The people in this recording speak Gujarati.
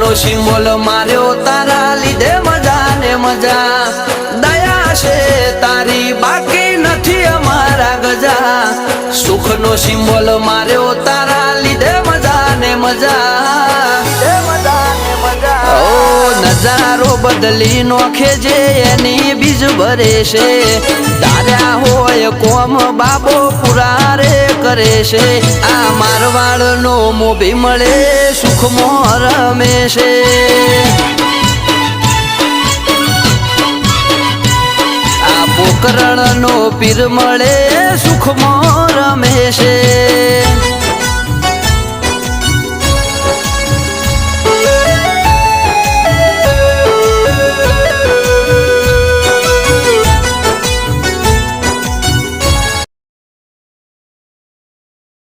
નો સિમ્બોલ માર્યો તારા લીધે મજા ને મજા દયા છે તારી બાકી નથી અમારા ગજા સુખ નો સિમ્બોલ માર્યો તારા લીધે મજા ને મજા નજારો બદલી નોખે જે એની બીજ ભરે છે તાર્યા હોય કોમ બાબો પુરારે કરે છે આ મારવાડ નો મોભી મળે સુખમાં રમે છે આ પોકરણ નો પીર મળે સુખમાં રમે છે